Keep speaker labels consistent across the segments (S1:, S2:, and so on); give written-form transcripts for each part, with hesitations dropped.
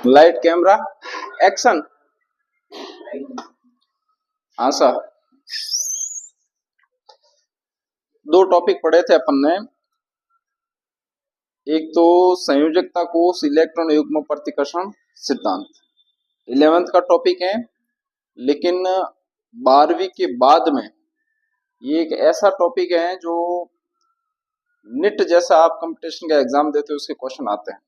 S1: Light camera action. हाँ sir, दो topic पढ़े थे अपन ने। एक तो संयोजकता कोष इलेक्ट्रॉन युग्म प्रतिकर्षण सिद्धांत 11th का टॉपिक है, लेकिन 12वीं के बाद में ये एक ऐसा टॉपिक है जो निट जैसा आप कंपटीशन का एग्जाम देते हो उसके क्वेश्चन आते हैं।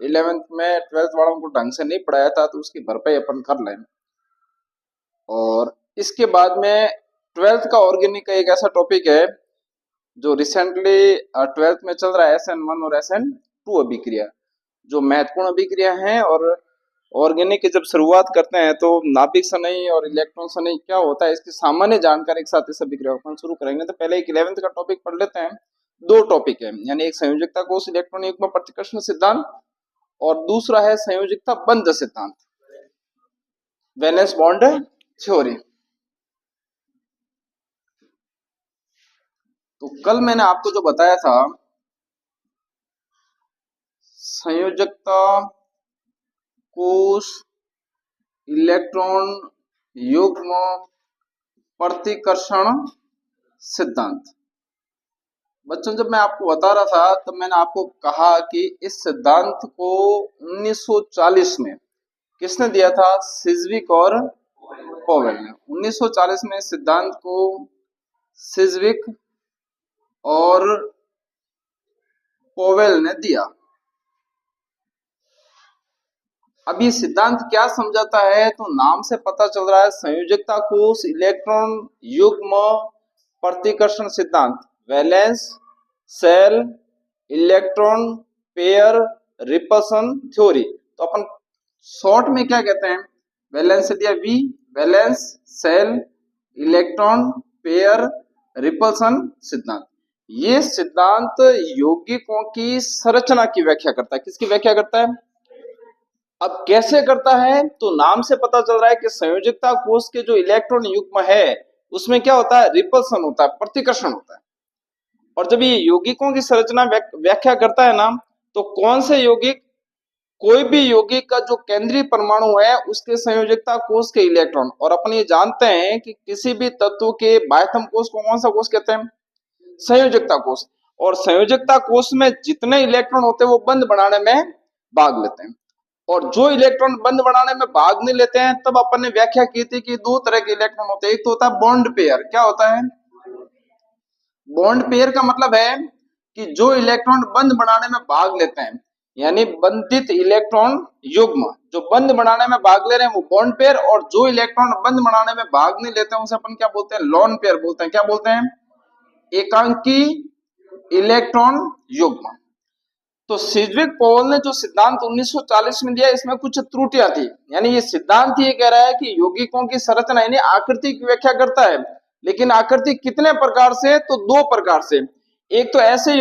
S1: 11th में 12th वालों को ढंग से नहीं पढ़ाया था तो उसकी भरपाई अपन कर लें। और इसके बाद में 12th का ऑर्गेनिक का एक ऐसा टॉपिक है जो रिसेंटली 12th में चल रहा है, SN1 और SN2 अभिक्रिया, जो महत्वपूर्ण अभिक्रिया है। और ऑर्गेनिक की जब शुरुआत करते हैं तो नाभिक सनई और इलेक्ट्रॉन सनई क्या होता है इसकी सामान्य जानकारी के साथ इस अभिक्रिया को शुरू करेंगे। तो पहले एक 11th का टॉपिक पढ़ लेते हैं। दो टॉपिक है, यानी एक संयोजकता कोष इलेक्ट्रॉन युग्म प्रतिकर्षण सिद्धांत और दूसरा है संयोजकता बंध सिद्धांत, वैलेंस बॉन्ड थ्योरी। तो कल मैंने आपको जो बताया था संयोजकता कोष इलेक्ट्रॉन युग्म प्रतिकर्षण सिद्धांत, बच्चों जब मैं आपको बता रहा था तब मैंने आपको कहा कि इस सिद्धांत को 1940 में किसने दिया था? सिज्विक और पोवेल ने। 1940 में सिद्धांत को सिज्विक और पोवेल ने दिया। अब ये सिद्धांत क्या समझाता है? तो नाम से पता चल रहा है संयोजकता कोष इलेक्ट्रॉन युग्म प्रतिकर्षण सिद्धांत, valence shell electron pair repulsion theory. तो अपन शॉर्ट में क्या कहते हैं? वैलेंस से दिया V, valence shell electron pair repulsion सिद्धांत। ये सिद्धांत यौगिकों की संरचना की व्याख्या करता है। किसकी व्याख्या करता है? अब कैसे करता है? तो नाम से पता चल रहा है कि संयोजकता कोष के जो इलेक्ट्रॉन युग्म है उसमें क्या होता है? रिपल्सन होता है, प्रतिकर्षण होता है। और जब ये यौगिकों की संरचना व्याख्या करता है ना, तो कौन से यौगिक, कोई भी यौगिक का जो केंद्रीय परमाणु है उसके संयोजकता कोष के इलेक्ट्रॉन। और अपन ये जानते हैं कि किसी भी तत्व के बाह्यतम कोष को कौन सा कोष कहते हैं? संयोजकता कोष। और संयोजकता कोष में जितने इलेक्ट्रॉन होते हैं वो बंध बनाने में भाग लेते हैं। और जो इलेक्ट्रॉन बंध बनाने में भाग नहीं लेते हैं, तब अपन ने व्याख्या की थी कि दो तरह के इलेक्ट्रॉन होते हैं। एक तो होता है बॉन्ड पेयर। क्या होता है बॉन्ड पेयर? का मतलब है कि जो इलेक्ट्रॉन बंध बनाने में भाग लेते हैं, यानी बंधित इलेक्ट्रॉन युग्म जो बंध बनाने में भाग ले रहे हैं वो बॉन्ड पेयर। और जो इलेक्ट्रॉन बंध बनाने में भाग नहीं लेते हैं उसे अपन क्या बोलते हैं? लोन पेयर बोलते हैं। क्या बोलते हैं? एकांकी इलेक्ट्रॉन युग्म। तो सिज्विक पोवेल ने जो सिद्धांत 1940 में दिया इसमें कुछ त्रुटियां थी। यानी ये सिद्धांत ये कह रहा है कि यौगिकों की संरचना यानी आकृति की व्याख्या करता है, लेकिन आकृति कितने प्रकार से? तो दो प्रकार से। एक तो ऐसे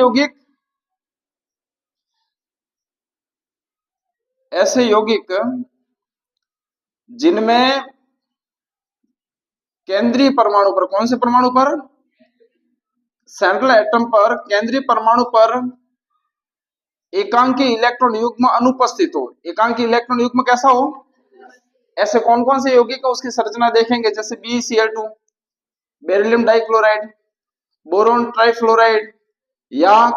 S1: यौगिक जिनमें केंद्रीय परमाणु पर, कौन से परमाणु पर? सेंट्रल एटम पर, केंद्रीय परमाणु पर एकांकी इलेक्ट्रॉन युग्म अनुपस्थित हो। एकांकी इलेक्ट्रॉन युग्म कैसा हो? ऐसे कौन कौन से यौगिक है उसकी संरचना देखेंगे, जैसे BeCl2, beryllium dichloride, boron trifluoride, या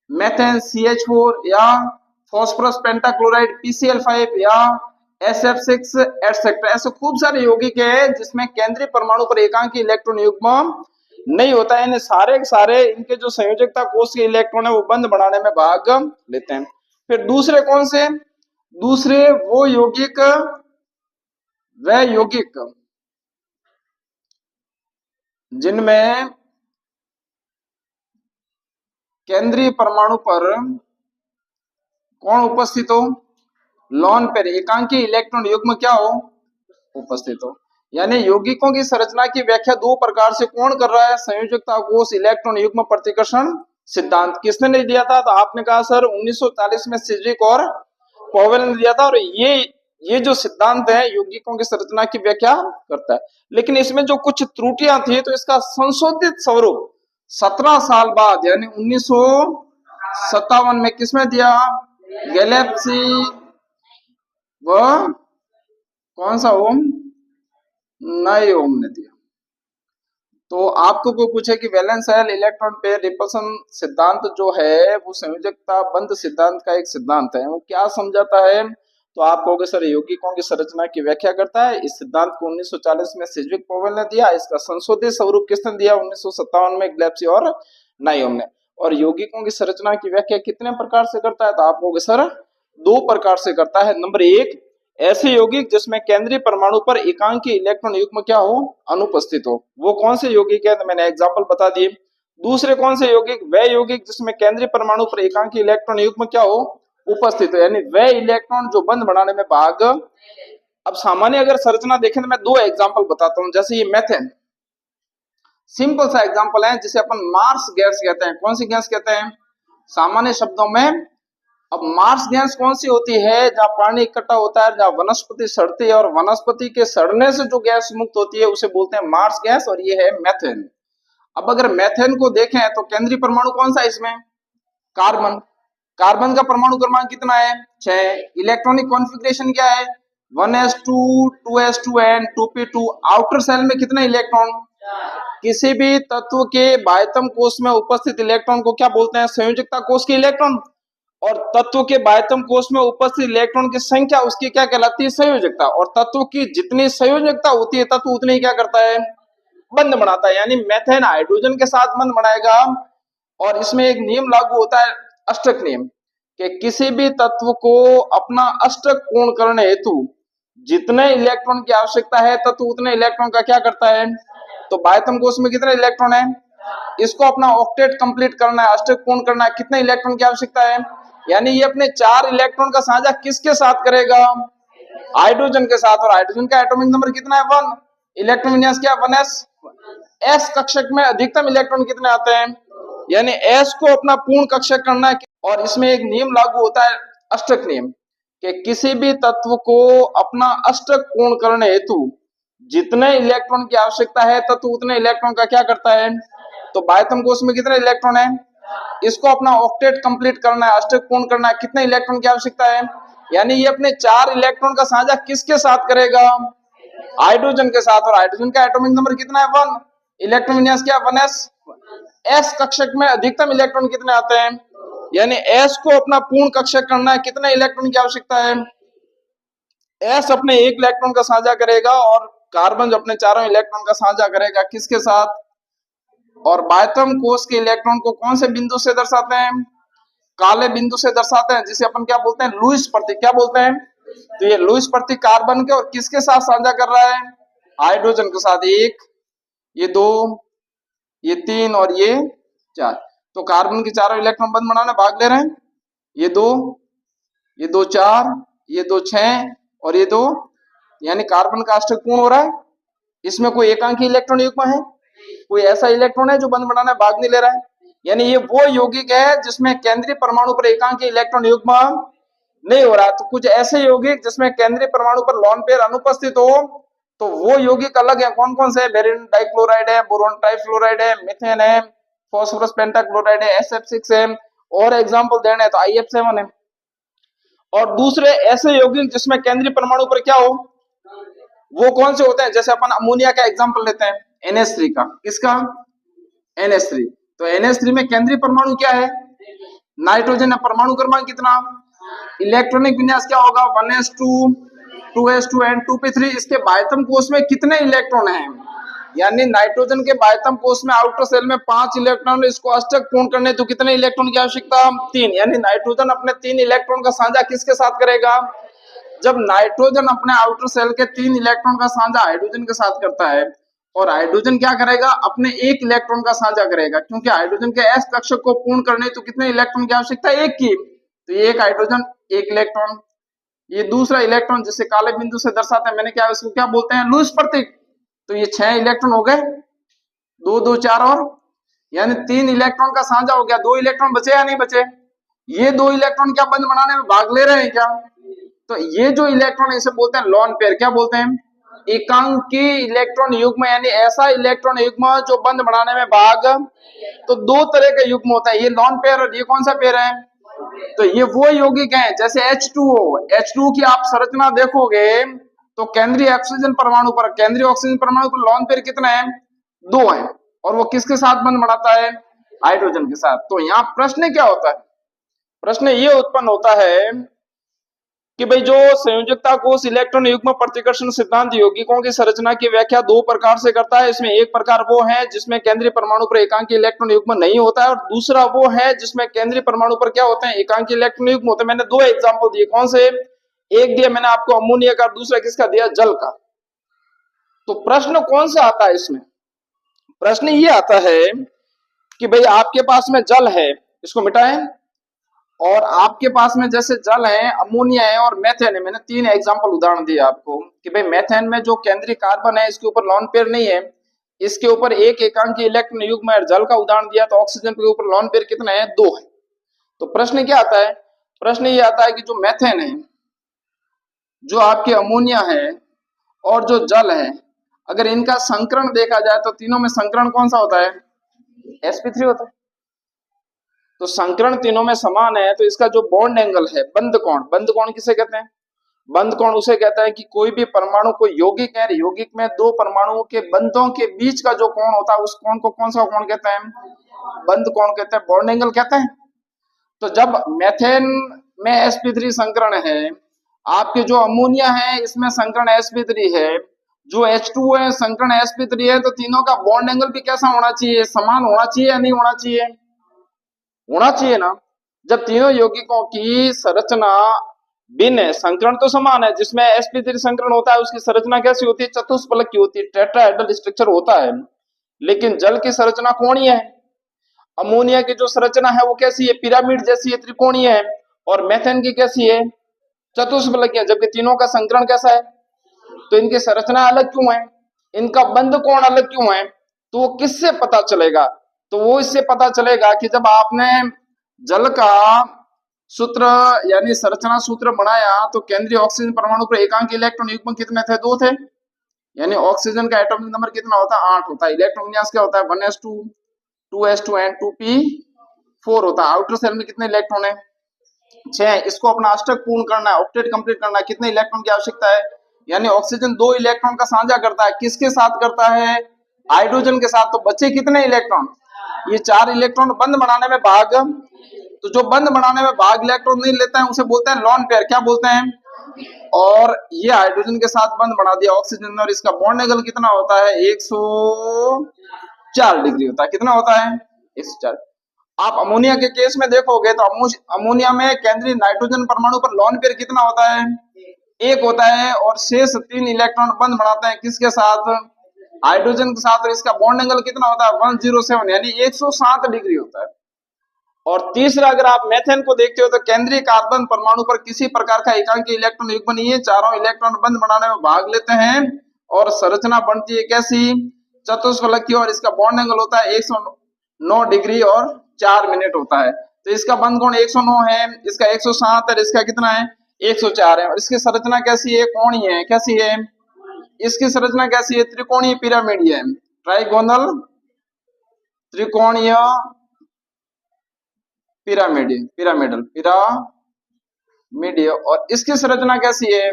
S1: मेथेन CH4, या फास्फोरस पेंटाक्लोराइड PCl5, या SF6 एटसेट्रा। ऐसे खूब सारे यौगिक है जिसमें केंद्रीय परमाणु पर एकांकी इलेक्ट्रॉन युग्म नहीं होता है। इन्हें सारे सारे इनके जो संयोजकता कोष के इलेक्ट्रॉन है वो बंध बनाने में भाग लेते हैं। फिर दूसरे कौन से? दूसरे वो यौगिक, वह यौगिक जिनमें केंद्रीय परमाणु पर कौन उपस्थित हो? लोन पेयर, एकांकी इलेक्ट्रॉन युग्म क्या हो? उपस्थित हो। यानी यौगिकों की संरचना की व्याख्या दो प्रकार से कौन कर रहा है? संयोजकता कोष इलेक्ट्रॉन युग्म प्रतिकर्षण सिद्धांत। किसने नहीं दिया था? तो आपने कहा सर 1940 में सिज्विक और पोवेल ने दिया था। और ये जो सिद्धांत है यौगिकों की संरचना की व्याख्या करता है, लेकिन इसमें जो कुछ त्रुटियां थी तो इसका संशोधित स्वरूप 17 साल बाद यानी 1957 में किसमें दिया? गैलेप्सी वह कौन सा ओम? नए ओम ने दिया। तो आपको कोई पूछे कि valence shell electron pair repulsion सिद्धांत जो है वो संयोजकता बंध सिद्धांत का एक सिद्धांत है, वो क्या समझाता है? तो आप कहोगे सर यौगिकों की संरचना की व्याख्या करता है। इस सिद्धांत को 1940 में सिज्विक पॉवेल ने दिया। इसका संशोधित स्वरूप किसने दिया? 1957 में ग्लेप्सी और नायोम ने। और यौगिकों की संरचना की व्याख्या कितने प्रकार से करता है? तो आप कहोगे सर दो प्रकार से करता है। नंबर एक, ऐसे यौगिक जिसमें केंद्रीय परमाणु पर एकांकी इलेक्ट्रॉन युग्म क्या हो? अनुपस्थित हो। वो कौन से यौगिक है? तो मैंने एग्जांपल बता दिए। दूसरे कौन से यौगिक? वह यौगिक जिसमें केंद्रीय परमाणु पर एकांकी इलेक्ट्रॉन युग्म क्या हो? उपस्थित हो, यानी वह इलेक्ट्रॉन जो बंध बनाने में भाग। अब सामान्य अगर संरचना देखें तो मैं दो एग्जांपल बताता हूं। जैसे ये मेथेन, सिंपल सा एग्जांपल है, जिसे अपन मार्स गैस कहते हैं। कौन सी गैस कहते हैं सामान्य शब्दों में? अब मार्स गैस कौन सी होती है? जहां पानी इकट्ठा होता है, जहां वनस्पति सड़ती है, और वनस्पति के सड़ने से जो गैस मुक्त होती है उसे बोलते हैं मार्स गैस, और ये है मेथेन। अब अगर मेथेन को देखें तो केंद्रीय परमाणु कौन सा है इसमें? कार्बन। कार्बन का परमाणु क्रमांक कितना है? 6। इलेक्ट्रॉनिक कॉन्फ़िगरेशन क्या है? 1s2 2s2 and 2p2। Outer cell में कितने इलेक्ट्रॉन? किसी भी तत्व के बाह्यतम कोश में उपस्थित इलेक्ट्रॉन को क्या बोलते हैं? संयोजकता कोश के इलेक्ट्रॉन। और तत्व के बाह्यतम कोश में उपस्थित इलेक्ट्रॉन की संख्या उसकी क्या कहलाती है? संयोजकता। और तत्व की जितनी संयोजकता होती है तत्व उतनी ही क्या करता है? बंध बनाता है। यानी मेथेन हाइड्रोजन के साथ बंध बनाएगा। और इसमें एक नियम लागू होता है, अष्टक नियम, कि किसी भी तत्व को अपना अष्टक पूर्ण करने हेतु जितने इलेक्ट्रॉन की आवश्यकता है तत्व उतने इलेक्ट्रॉन का क्या करता है? तो बाह्यतम कोश में कितने इलेक्ट्रॉन है? इसको अपना ऑक्टेट कंप्लीट करना है, अष्टक पूर्ण करना है, कितने इलेक्ट्रॉन की आवश्यकता है? यानी ये अपने 4 इलेक्ट्रॉन का साझा किसके साथ करेगा? हाइड्रोजन के साथ। और हाइड्रोजन का एटॉमिक नंबर कितना है? 1। इलेक्ट्रॉन विन्यास क्या? 1s। s कक्षक में अधिकतम इलेक्ट्रॉन कितने आते हैं? यानी s को अपना पूर्ण कक्षक करना है। और इसमें एक नियम लागू होता है, अष्टक नियम, कि किसी भी तत्व को अपना अष्टक पूर्ण करने हेतु जितने इलेक्ट्रॉन की आवश्यकता है तत्व उतने इलेक्ट्रॉन का क्या करता है? तो बाह्यतम कोश में कितने इलेक्ट्रॉन है? इसको अपना ऑक्टेट कंप्लीट करना है, अष्टक पूर्ण करना है, कितने इलेक्ट्रॉन की आवश्यकता है? यानी ये अपने 4 इलेक्ट्रॉन का साझा किसके साथ करेगा? हाइड्रोजन के साथ। और हाइड्रोजन का एटॉमिक नंबर कितना है? 1। इलेक्ट्रॉन विन्यास क्या? 1s। s कक्षक में अधिकतम इलेक्ट्रॉन कितने आते हैं? यानी s को अपना पूर्ण कक्षक करना है, कितने इलेक्ट्रॉन की आवश्यकता है? s अपने 1 इलेक्ट्रॉन का साझा करेगा, और कार्बन जो अपने चारों इलेक्ट्रॉन का साझा करेगा किसके साथ? और बाह्यतम कोश के इलेक्ट्रॉन को कौन से बिंदु से दर्शाते हैं? काले बिंदु से दर्शाते हैं, जिसे अपन क्या बोलते हैं? लुईस प्रतीक। क्या बोलते हैं? तो ये लुईस प्रतीक कार्बन के और किसके साथ साझा कर रहा है? हाइड्रोजन के साथ। 1, ये 2, ये 3 और ये 4। तो कार्बन के चारों इलेक्ट्रॉन बंध बनाने भाग ले रहे हैं। ये 2, ये 2 4, ये 2 6 और ये 2। यानी कार्बन का अष्टक पूर्ण हो रहा है। इसमें कोई एकांकी इलेक्ट्रॉन युग्म है? कोई ऐसा इलेक्ट्रॉन है जो बंध बनाने भाग नहीं ले रहा है? यानी ये वो यौगिक है जिसमें केंद्रीय परमाणु पर एकांकी इलेक्ट्रॉन युग्म नहीं हो रहा। तो कुछ ऐसे यौगिक जिसमें केंद्रीय परमाणु पर लोन पेयर अनुपस्थित हो, तो वो यौगिक अलग है। कौन कौन से? बेरिलियम डाइक्लोराइड है, बोरोन ट्राइफ्लोराइड है, मीथेन है, फास्फोरस पेंटाक्लोराइड है, SF6 है, और एग्जांपल देने हैं तो IF7 है। और दूसरे ऐसे यौगिक जिसमें केंद्रीय परमाणु पर क्या हो, वो कौन से होते हैं? जैसे अपन अमोनिया का एग्जांपल लेते हैं, NH3 का। किसका? NH3। तो NH3 में केंद्रीय परमाणु क्या है? नाइट्रोजन है। परमाणु क्रमांक कितना? इलेक्ट्रॉनिक विन्यास क्या होगा? 1s2 2s2 and 2p3। इसके बाह्यतम कोश में कितने इलेक्ट्रॉन हैं? यानी नाइट्रोजन के बाह्यतम कोश में आउटर सेल में 5 इलेक्ट्रॉन। इसको अष्टक पूर्ण करने तो कितने इलेक्ट्रॉन की आवश्यकता? 3। यानी नाइट्रोजन अपने 3 इलेक्ट्रॉन का साझा किसके साथ करेगा? जब नाइट्रोजन अपने आउटर सेल के 3 इलेक्ट्रॉन का साझा हाइड्रोजन के साथ करता है, और हाइड्रोजन क्या करेगा? अपने 1 इलेक्ट्रॉन का साझा करेगा, क्योंकि हाइड्रोजन के s कक्षक को पूर्ण करने तो कितने इलेक्ट्रॉन की आवश्यकता है? 1 की। तो ये एक हाइड्रोजन 1 इलेक्ट्रॉन, ये दूसरा इलेक्ट्रॉन जिसे काले बिंदु से दर्शाते हैं, मैंने क्या इसको क्या बोलते हैं? लुईस प्रतीक। तो ये 6 इलेक्ट्रॉन हो गए, 2 2 4 और, यानी 3 इलेक्ट्रॉन का साझा हो गया। 2 इलेक्ट्रॉन बचे या नहीं बचे? ये 2 इलेक्ट्रॉन क्या बंध बनाने में भाग ले रहे हैं क्या? तो ये जो इलेक्ट्रॉन इसे बोलते हैं लॉन पेयर। क्या बोलते हैं? एकांकी इलेक्ट्रॉन युग्म, यानी ऐसा इलेक्ट्रॉन युग्म जो बंध बनाने में भाग। तो 2 तरह के युग्म होता है, ये लॉन पेयर और ये कौन सा पेयर है? तो ये वो यौगिक हैं जैसे H2O, H2O की आप संरचना देखोगे तो केंद्रीय ऑक्सीजन परमाणु पर, केंद्रीय ऑक्सीजन परमाणु पर लोन पेयर कितने हैं? 2 हैं। और वो किसके साथ बंध बनाता है? हाइड्रोजन के साथ। तो यहाँ प्रश्न क्या होता है? प्रश्न ये उत्पन्न होता है कि भाई जो संयोजकता कोष इलेक्ट्रॉन युग्म प्रतिकर्षण सिद्धांत यौगिकों की संरचना की व्याख्या दो प्रकार से करता है। इसमें एक प्रकार वो है जिसमें केंद्रीय परमाणु पर एकांकी इलेक्ट्रॉन युग्म नहीं होता है, और दूसरा वो है जिसमें केंद्रीय परमाणु पर क्या होते हैं? एकांकी इलेक्ट्रॉन युग्म होते हैं। मैंने 2 एग्जाम्पल दिए, कौन से? एक दिया मैंने आपको अमोनिया का, दूसरा किसका दिया? जल का। तो प्रश्न कौन सा आता है इसमें? प्रश्न ये आता है कि भाई आपके पास में जल है, इसको मिटाएं, और आपके पास में जैसे जल है, अमोनिया है और मेथेन है। मैंने 3 एग्जांपल उदाहरण दिए आपको कि भाई मेथेन में जो केंद्रीय कार्बन है इसके ऊपर लोन पेयर नहीं है, इसके ऊपर एक एकांकी इलेक्ट्रॉन युग्म है। जल का उदाहरण दिया तो ऑक्सीजन के ऊपर लोन पेयर कितना है? 2 है। तो प्रश्न क्या आता है? प्रश्न ये आता है कि जो मेथेन है, जो आपके अमोनिया है और जो जल है, अगर इनका संकरण देखा जाए तो तीनों में संकरण कौन सा होता है? sp3 होता है। तो संकरण तीनों में समान है, तो इसका जो बॉन्ड एंगल है, बंध कोण, बंध कोण किसे कहते हैं? बंध कोण उसे कहते हैं कि कोई भी परमाणु को यौगिक है, यौगिक में 2 परमाणुओं के बंधों के बीच का जो कोण होता है उस कोण को कौन सा कोण कहते हैं? बंध कोण कहते हैं, बॉन्ड एंगल कहते हैं। तो जब मेथेन में sp3 संकरण है, आपके जो अमोनिया है इसमें संकरण sp3 है, जो H2O है संकरण sp3 है, तो तीनों का बॉन्ड एंगल भी कैसा होना चाहिए? समान होना चाहिए या नहीं होना चाहिए? होना चाहिए ना। जब तीनों यौगिकों की संरचना भिन्न है, संकरण तो समान है, जिसमें sp3 संकरण होता है उसकी संरचना कैसी होती है? चतुष्फलक की होती है, टेट्राहेड्रल स्ट्रक्चर होता है। लेकिन जल की संरचना कोणीय है, अमोनिया की जो संरचना है वो कैसी है? पिरामिड जैसी है, त्रिकोणीय है। और मेथेन की कैसी है? चतुष्फलक है। जबकि तीनों का संकरण कैसा है? तो इनकी संरचना अलग क्यों है? इनका बंध कोण अलग क्यों है? तो वो किससे पता चलेगा? तो वो इससे पता चलेगा कि जब आपने जल का सूत्र यानी संरचना सूत्र बनाया तो केंद्रीय ऑक्सीजन परमाणु पर एकांक इलेक्ट्रॉन युग्म कितने थे? 2 थे। यानी ऑक्सीजन का एटॉमिक नंबर कितना होता है? 8 होता है। इलेक्ट्रॉन विन्यास क्या होता है? 1s2 2s2 एंड 2p4 होता है। आउटर सेल में कितने इलेक्ट्रॉन है? 6। इसको अपना अष्टक पूर्ण करना है, ऑक्टेट कंप्लीट करना है, कितने इलेक्ट्रॉन की आवश्यकता है? यानी ऑक्सीजन 2 इलेक्ट्रॉन का साझा करता है, किसके साथ करता है? हाइड्रोजन के साथ। तो बचे कितने इलेक्ट्रॉन? ये 4 इलेक्ट्रॉन बंध बनाने में भाग, तो जो बंध बनाने में भाग इलेक्ट्रॉन नहीं लेते हैं उसे बोलते हैं लोन पेयर। क्या बोलते हैं? और ये हाइड्रोजन के साथ बंध बना दिया ऑक्सीजन, और इसका बॉन्ड एंगल कितना होता है? 104 डिग्री होता है। कितना होता है? 104। आप अमोनिया के केस में देखोगे तो अमोनिया में केंद्रीय नाइट्रोजन परमाणु पर लोन पेयर कितना होता है? 1 होता है, और शेष 3 इलेक्ट्रॉन बंध बनाते हैं किसके साथ? हाइड्रोजन के साथ। और इसका बॉन्ड एंगल कितना होता है? 107 यानी 107 डिग्री होता है। और तीसरा, अगर आप मेथेन को देखते हो तो केंद्रीय कार्बन परमाणु पर किसी प्रकार का एकांकी इलेक्ट्रॉन युग्म नहीं है, चारों इलेक्ट्रॉन बंध बनाने में भाग लेते हैं और संरचना बनती है कैसी? चतुष्फलक की। और इसका बॉन्ड एंगल होता है 109 डिग्री और 4 मिनट होता है। तो इसका बंध कोण 109 है, इसका 107 है, इसका कितना है? 104 है। और इसकी संरचना कैसी है? कोणीय है। कैसी है इसकी संरचना? कैसी है? त्रिकोणीय पिरामिडीय है, ट्राइगोनल त्रिकोणीय पिरामिडल पिरामिडीय। और इसकी संरचना कैसी है?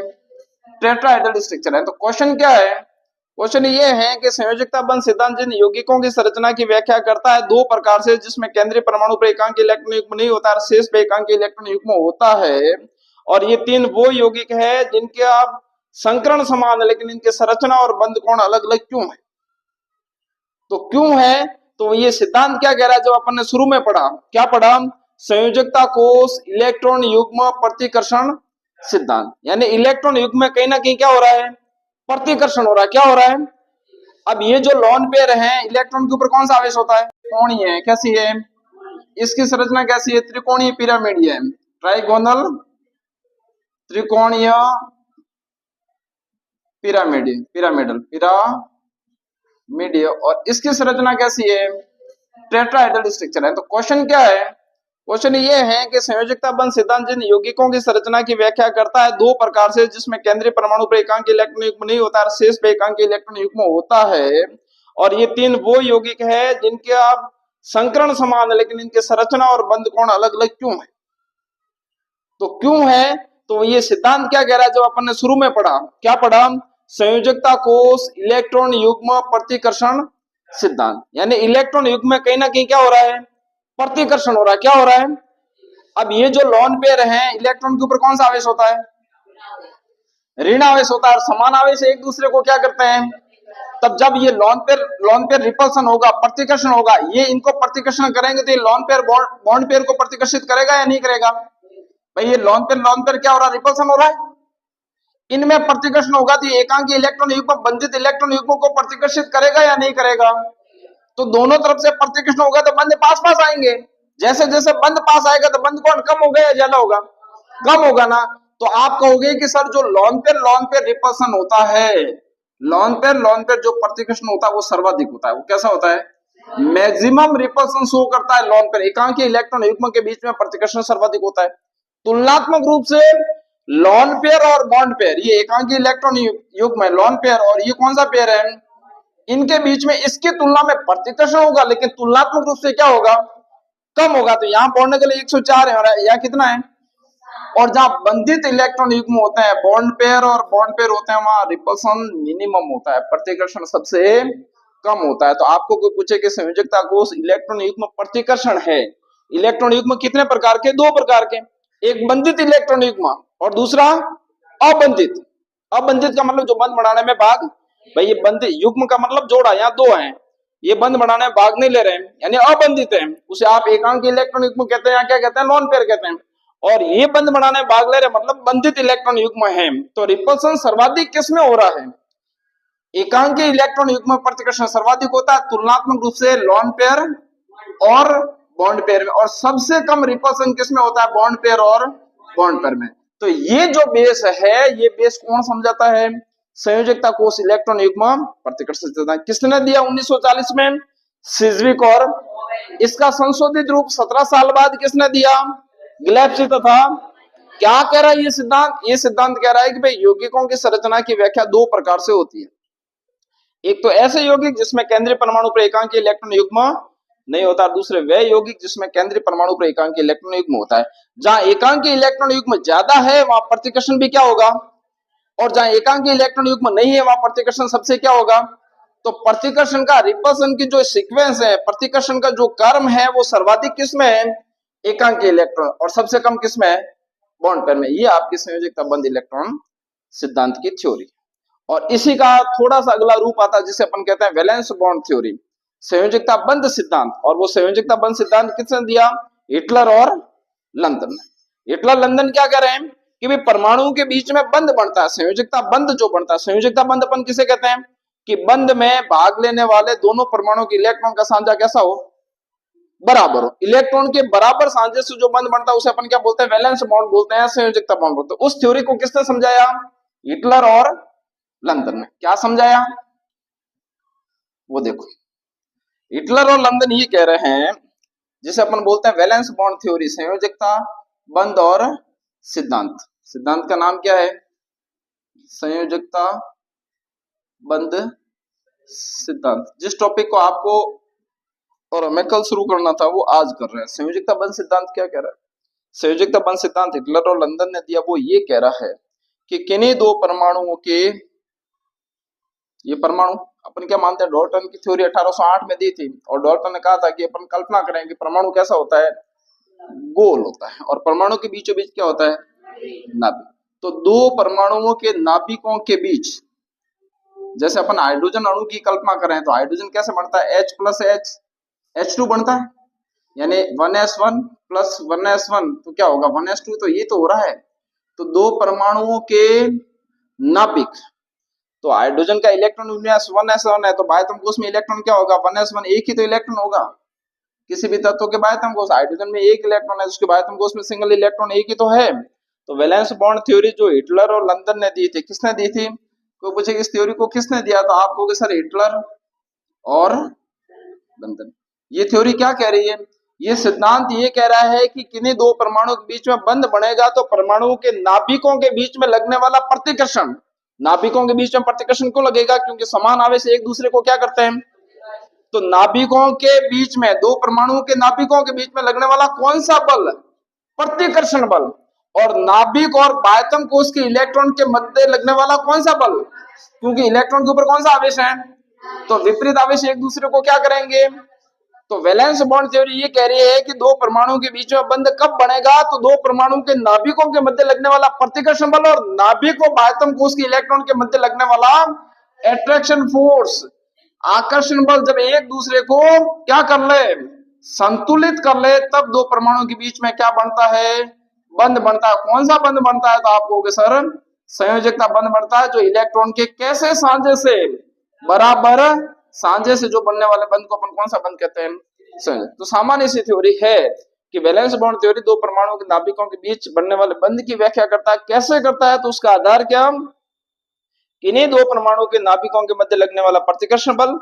S1: टेट्राहेड्रल स्ट्रक्चर है। तो क्वेश्चन क्या है? क्वेश्चन ये है कि संयोजकता बंध सिद्धांत जिन यौगिकों की संरचना की व्याख्या करता है 2 प्रकार से, जिसमें केंद्रीय परमाणु पर एकांक इलेक्ट्रॉन युग्म नहीं होता है, शेष पे एकांक इलेक्ट्रॉन युग्म होता है। और ये 3 वो यौगिक है जिनके आप संकरण समान है, लेकिन इनके संरचना और बंध कोण अलग अलग क्यों है? तो क्यों है? तो ये सिद्धांत क्या कह रहा है? जो अपन ने शुरू में पढ़ा, क्या पढ़ा? संयोजकता कोष इलेक्ट्रॉन युग्म प्रतिकर्षण सिद्धांत। यानी इलेक्ट्रॉन युग्म में कहीं ना कहीं क्या हो रहा है? प्रतिकर्षण हो रहा है। क्या हो रहा है? अब ये जो लोन पेयर है, इलेक्ट्रॉन के ऊपर कौन सा आवेश होता है? कोणीय है। कैसी है इसकी संरचना? कैसी है? त्रिकोणीय पिरामिडीय है, ट्राइगोनल त्रिकोणीय पिरामिडल पिरामिडीय। और इसकी संरचना कैसी है? टेट्राहेड्रल स्ट्रक्चर है। तो क्वेश्चन क्या है? क्वेश्चन ये है कि संयोजकता बंध सिद्धांत जिन यौगिकों की संरचना की व्याख्या करता है 2 प्रकार से, जिसमें केंद्रीय परमाणु पर एकांक इलेक्ट्रॉन युग्म नहीं होता है, शेष पे एकांक इलेक्ट्रॉन युग्म होता है। और ये 3 वो यौगिक है जिनके आप संकरण समान है, लेकिन इनके संरचना और बंध कोण अलग अलग क्यों है? तो क्यों है? तो ये सिद्धांत क्या कह रहा है, जो अपन ने शुरू में पढ़ा, क्या पढ़ा? संयोजकता कोष इलेक्ट्रॉन युग्म प्रतिकर्षण सिद्धांत। यानी इलेक्ट्रॉन युग्म में कहीं ना कहीं क्या हो रहा है? प्रतिकर्षण हो रहा है। क्या हो रहा है? अब ये जो लोन पेयर है, इलेक्ट्रॉन के ऊपर कौन सा आवेश होता है? ऋण आवेश होता है। और समान आवेश एक दूसरे को क्या करते हैं? तब जब ये लोन पेयर रिपल्सन होगा, प्रतिकर्षण होगा, ये इनको प्रतिकर्षण करेंगे तो ये लोन पेयर बॉन्ड पेयर को प्रतिकर्षित करेगा या नहीं करेगा? भाई ये लोन पेयर क्या हो रहा है? रिपल्सन हो रहा है। इनमें प्रतिकर्षण होगा तो एकांकी इलेक्ट्रॉन युग्म बंधित इलेक्ट्रॉन युग्म को प्रतिकर्षित करेगा या नहीं करेगा? तो दोनों तरफ से प्रतिकर्षण होगा तो बंध पास पास आएंगे। जैसे जैसे बंध पास आएगा तो बंध कौन कम होगा या ज्यादा होगा? कम होगा ना। तो आप कहोगे कि सर जो लोन पेयर रिपल्सन होता है, लोन पेयर जो प्रतिकर्षण होता है वो सर्वाधिक होता है। वो कैसा होता है? मैक्सिमम रिपल्सन शो करता है लोन पेयर। एकांकी इलेक्ट्रॉन युग्म के बीच में प्रतिकर्षण सर्वाधिक होता है। तुलनात्मक रूप से लोन पेयर और बॉन्ड पेयर, ये एकांकी इलेक्ट्रॉन युग्म है लोन पेयर, और ये कौन सा पेयर है? इनके बीच में इसकी तुलना में प्रतिकर्षण होगा, लेकिन तुलनात्मक रूप से क्या होगा? कम होगा। तो यहाँ पढ़ने के लिए 104 है और यहाँ कितना है? और जहां बंधित इलेक्ट्रॉन युग्म होते हैं बॉन्ड पेयर होते हैं, वहां रिपल्सन मिनिमम होता है, प्रतिकर्षण सबसे कम होता है। तो आपको कोई पूछे कि संयोजकता कोष इलेक्ट्रॉन युग्म प्रतिकर्षण है, इलेक्ट्रॉन युग्म कितने प्रकार के? दो प्रकार के। एक बंधित इलेक्ट्रॉन युग्म और दूसरा अबंधित। अबंधित का मतलब जो बंध बनाने में भाग, भाई ये बंधित युग्म का मतलब जोड़ा, यहाँ दो हैं, ये बंध बनाने में भाग नहीं ले रहे हैं, यानी अबंधित है, उसे आप एकांकी इलेक्ट्रॉन युग्म कहते हैं, या क्या कहते हैं? लोन पेयर कहते हैं। और ये बंध बनाने में भाग ले रहे मतलब बंधित इलेक्ट्रॉन युग्म है। तो रिपल्सन सर्वाधिक किसमें हो रहा है? एकांकी इलेक्ट्रॉन युग्म प्रतिकर्षण सर्वाधिक होता है तुलनात्मक रूप से लोन पेयर और बॉन्ड पेयर में, और सबसे कम रिपल्सन किसमें होता है? बॉन्ड पेयर और बॉन्ड पेयर में। तो ये जो बेस है, ये बेस कौन समझाता है? संयोजकता कोष इलेक्ट्रॉन युग्म प्रतिकर्षण किसने दिया 1940 में? सिज्विक। और इसका संशोधित रूप 17 साल बाद किसने दिया? ग्लेप्सी। तथा क्या कह रहा है ये सिद्धांत? ये सिद्धांत कह रहा है कि भाई यौगिकों की संरचना की व्याख्या दो प्रकार से होती है। एक तो ऐसे यौगिक जिसमें केंद्रीय परमाणु पर एकांकी इलेक्ट्रॉन युग्म नहीं होता, दूसरे वे यौगिक जिसमें केंद्रीय परमाणु पर एकांकी इलेक्ट्रॉन युग्म होता है। जहां एकांकी इलेक्ट्रॉन युग्म ज्यादा है वहां प्रतिकर्षण भी क्या होगा? और जहां एकांकी इलेक्ट्रॉन युग्म नहीं है वहां प्रतिकर्षण सबसे क्या होगा? तो प्रतिकर्षण का रिपल्सन की जो सीक्वेंस है, प्रतिकर्षण का जो क्रम है, वो सर्वाधिक किसमें है? एकांकी इलेक्ट्रॉन, और सबसे कम किसमें है? बॉन्ड पेयर में। ये आपकी संयोजकता बंध इलेक्ट्रॉन सिद्धांत की थ्योरी। और इसी का थोड़ा सा अगला रूप आता है जिसे अपन कहते हैं वैलेंस बॉन्ड थ्योरी, संयोजकता बंध सिद्धांत। और वो संयोजकता बंध सिद्धांत किसने दिया? हिटलर और लंदन। हिटलर लंदन क्या कह रहे हैं कि भाई परमाणुओं के बीच में बंध बनता है, संयोजकता बंध जो बनता है। संयोजकता बंध अपन किसे कहते हैं? कि बंध में भाग लेने वाले दोनों परमाणुओं की इलेक्ट्रॉन का साझा कैसा हो? बराबर हो। इलेक्ट्रॉन के बराबर साझे से जो बंध बनता है उसे अपन क्या बोलते हैं? वैलेंस बॉन्ड बोलते हैं, संयोजकता बॉन्ड बोलते हैं। उस थ्योरी को किसने समझाया? हिटलर और लंदन ने। क्या समझाया वो देखो। हिटलर और लंदन ये कह रहे हैं, जिसे अपन बोलते हैं वैलेंस बॉन्ड थ्योरी, संयोजकता बंध और सिद्धांत। सिद्धांत का नाम क्या है? संयोजकता बंध सिद्धांत। जिस टॉपिक को आपको और हमें कल शुरू करना था वो आज कर रहे हैं। संयोजकता बंध सिद्धांत क्या कह रहा है? संयोजकता बंध सिद्धांत हिटलर और लंदन ने दिया, वो ये कह रहा है कि किन्हीं दो परमाणुओं के, ये परमाणु अपन क्या मानते हैं? डॉल्टन की थ्योरी 1808 में दी थी, और डॉल्टन ने कहा था कि अपन कल्पना करें कि परमाणु कैसा होता है? गोल होता है, और परमाणु के बीचों बीच क्या होता है? नाभिक। तो दो परमाणुओं के नाभिकों के बीच, जैसे अपन हाइड्रोजन अणु की कल्पना करें तो हाइड्रोजन कैसे बनता है? H प्लस H H2 बनता है, यानी 1s1 प्लस 1s1, तो क्या होगा? 1s2। तो ये तो हो रहा है। तो दो परमाणुओं के नाभिक, तो हाइड्रोजन का इलेक्ट्रॉन विन्यास 1s1 है, तो बाह्यतम कोश में इलेक्ट्रॉन क्या होगा? 1s1। एक ही तो इलेक्ट्रॉन होगा किसी भी तत्व के बाह्यतम कोश। हाइड्रोजन में एक इलेक्ट्रॉन है, उसके बाह्यतम कोश में सिंगल इलेक्ट्रॉन एक ही तो है। तो वैलेंस बॉन्ड थ्योरी जो हिटलर और लंदन ने दी थी, किसने दी थी? कोई पूछे इस थ्योरी को किसने दिया? तो आप कहोगे सर हिटलर और लंदन। ये थ्योरी क्या कह रही है? ये सिद्धांत ये कह रहा है कि किन्हीं दो परमाणु के बीच में बंध बनेगा तो परमाणुओं के नाभिकों के बीच में लगने वाला प्रतिकर्षण, नाभिकों के बीच में प्रतिकर्षण क्यों लगेगा? क्योंकि समान आवेश एक दूसरे को क्या करते हैं? तो नाभिकों के बीच में, दो परमाणुओं के नाभिकों के बीच में लगने वाला कौन सा बल? प्रतिकर्षण बल। और नाभिक और बाह्यतम कोश के इलेक्ट्रॉन के मध्य लगने वाला कौन सा बल, क्योंकि इलेक्ट्रॉन के ऊपर कौन सा आवेश है, तो विपरीत आवेश एक दूसरे को क्या करेंगे। तो वैलेंस बॉन्ड थ्योरी ये कह रही है कि दो परमाणुओं के बीच में बंध कब बनेगा, तो दो परमाणुओं के नाभिकों के मध्य लगने वाला प्रतिकर्षण बल और नाभिक और बाह्यतम कोश के इलेक्ट्रॉन के मध्य लगने वाला एट्रैक्शन फोर्स, आकर्षण बल, जब एक दूसरे को क्या कर ले, संतुलित कर ले, तब दो परमाणुओं के बीच में क्या बनता है, बंध बनता है। कौन सा बंध बनता है, तो आप कहोगे सर संयोजकता बंध बनता है, जो इलेक्ट्रॉन के कैसे साझे से बराबर साझे से जो बनने वाले बंध को अपन कौन सा बंध कहते हैं, संयोजक। तो सामान्य सी थ्योरी है कि वैलेंस बॉन्ड थ्योरी दो परमाणुओं के नाभिकों के बीच बनने वाले बंध की व्याख्या करता है। कैसे करता है, तो उसका आधार क्या, किन्हीं दो परमाणुओं के नाभिकों के मध्य लगने वाला प्रतिकर्षण बल,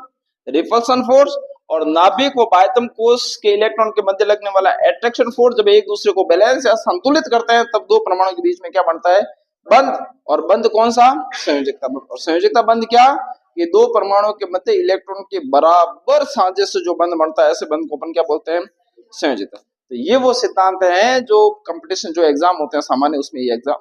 S1: रिपल्सन फोर्स, और नाभिक व बाह्यतम कोश के इलेक्ट्रॉन के मध्य लगने वाला एट्रैक्शन फोर्स, जब एक दूसरे को बैलेंस या संतुलित करते हैं तब दो परमाणुओं के बीच में क्या बनता है, बंध। और बंध कौन सा, संयोजकता बंध। और संयोजकता बंध क्या, ये दो परमाणुओं के मध्य इलेक्ट्रॉन के बराबर साझे से जो बंध बनता है, ऐसे बंध को अपन क्या बोलते हैं, संयोजकता। तो ये वो सिद्धांत हैं जो कंपटीशन जो एग्जाम होते हैं सामान्य, उसमें ये एग्जाम